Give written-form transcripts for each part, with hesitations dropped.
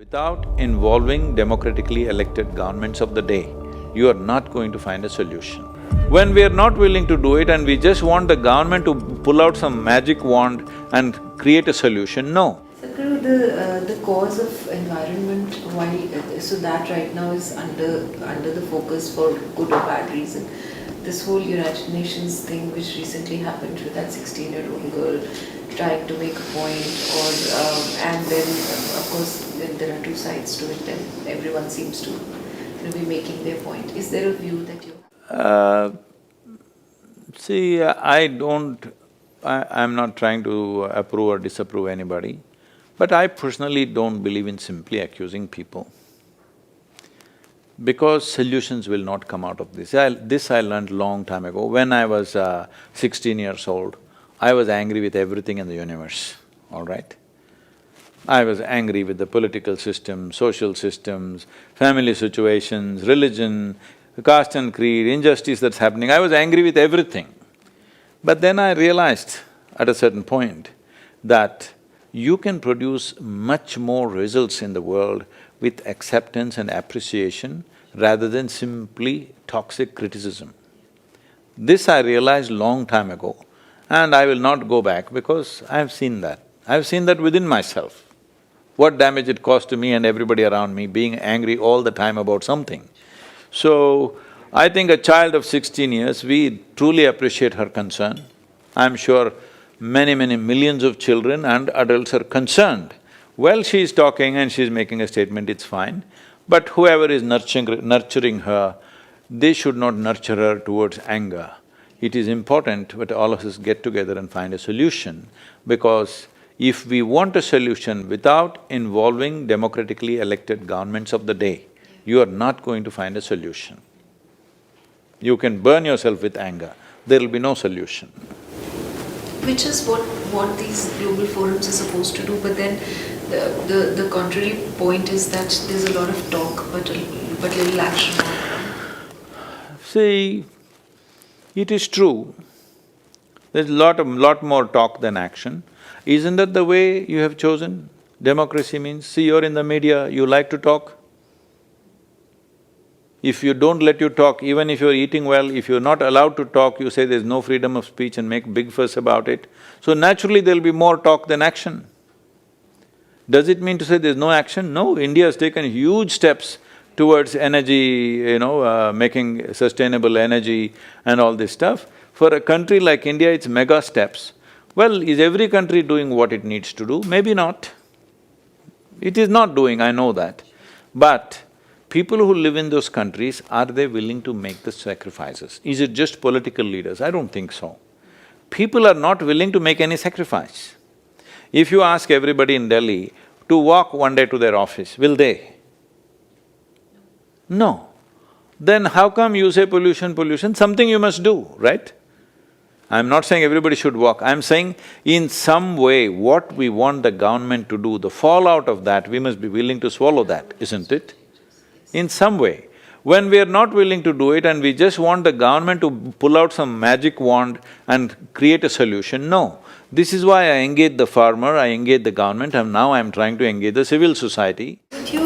Without involving democratically elected governments of the day, you are not going to find a solution. When we are not willing to do it and we just want the government to pull out some magic wand and create a solution, no. Sadhguru, the cause of environment, why, so that right now is under the focus for good or bad reason. This whole United Nations thing which recently happened with that 16-year-old girl trying to make a point, and then of course there are two sides to it, and everyone seems to be making their point. Is there a view that you? I'm not trying to approve or disapprove anybody, but I personally don't believe in simply accusing people, because solutions will not come out of this. This I learned long time ago. When I was 16 years old, I was angry with everything in the universe, all right? I was angry with the political system, social systems, family situations, religion, caste and creed, injustice that's happening. I was angry with everything. But then I realized at a certain point that you can produce much more results in the world with acceptance and appreciation rather than simply toxic criticism. This I realized long time ago, and I will not go back because I have seen that. I have seen that within myself. What damage it caused to me and everybody around me, being angry all the time about something. So, I think a child of 16 years, we truly appreciate her concern. I'm sure many millions of children and adults are concerned. Well, she's talking and she's making a statement, it's fine. But whoever is nurturing her, they should not nurture her towards anger. It is important that all of us get together and find a solution, because if we want a solution without involving democratically elected governments of the day, you are not going to find a solution. You can burn yourself with anger, there will be no solution. Which is what these global forums are supposed to do, but then the contrary point is that there's a lot of talk but little action. See, it is true, there's lot more talk than action. Isn't that the way you have chosen? Democracy means, see, you're in the media, you like to talk. If you don't let you talk, even if you're eating well, if you're not allowed to talk, you say there's no freedom of speech and make big fuss about it. So naturally there'll be more talk than action. Does it mean to say there's no action? No, India has taken huge steps towards energy, making sustainable energy and all this stuff. For a country like India, it's mega steps. Well, is every country doing what it needs to do? Maybe not. It is not doing, I know that. But people who live in those countries, are they willing to make the sacrifices? Is it just political leaders? I don't think so. People are not willing to make any sacrifice. If you ask everybody in Delhi to walk one day to their office, will they? No. Then how come you say pollution? Something you must do, right? I'm not saying everybody should walk, I'm saying in some way what we want the government to do, the fallout of that, we must be willing to swallow that, isn't it? In some way. When we are not willing to do it and we just want the government to pull out some magic wand and create a solution, no. This is why I engage the farmer, I engage the government, and now I'm trying to engage the civil society. Would you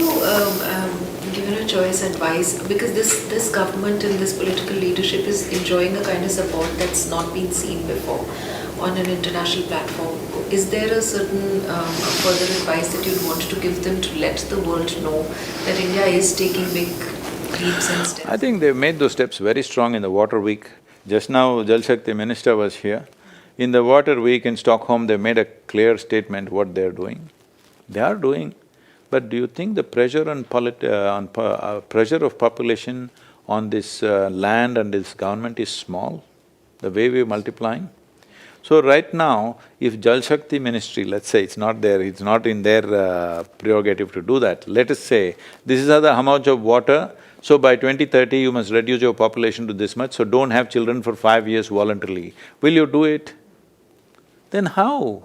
given a choice advice, because this government and this political leadership is enjoying a kind of support that's not been seen before on an international platform, is there a certain further advice that you'd want to give them to let the world know that India is taking big leaps and steps? I think they've made those steps very strong in the Water Week. Just now, Jal Shakti Minister was here. In the Water Week in Stockholm, they made a clear statement what they're doing. They are doing, but do you think the pressure on pressure of population on this land and this government is small? The way we're multiplying? So right now, if Jal Shakti Ministry, let's say it's not in their prerogative to do that, let us say, this is how much of water, so by 2030 you must reduce your population to this much, so don't have children for 5 years voluntarily. Will you do it? Then how?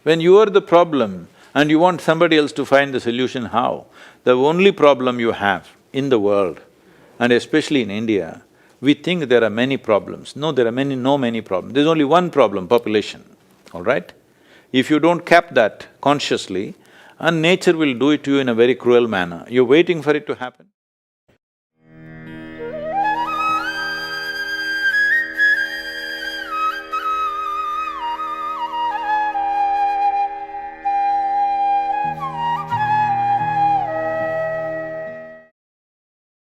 When you are the problem and you want somebody else to find the solution, how? The only problem you have in the world, and especially in India, we think there are many problems. No, there are many problems. There's only one problem, population, all right? If you don't cap that consciously and nature will do it to you in a very cruel manner. You're waiting for it to happen.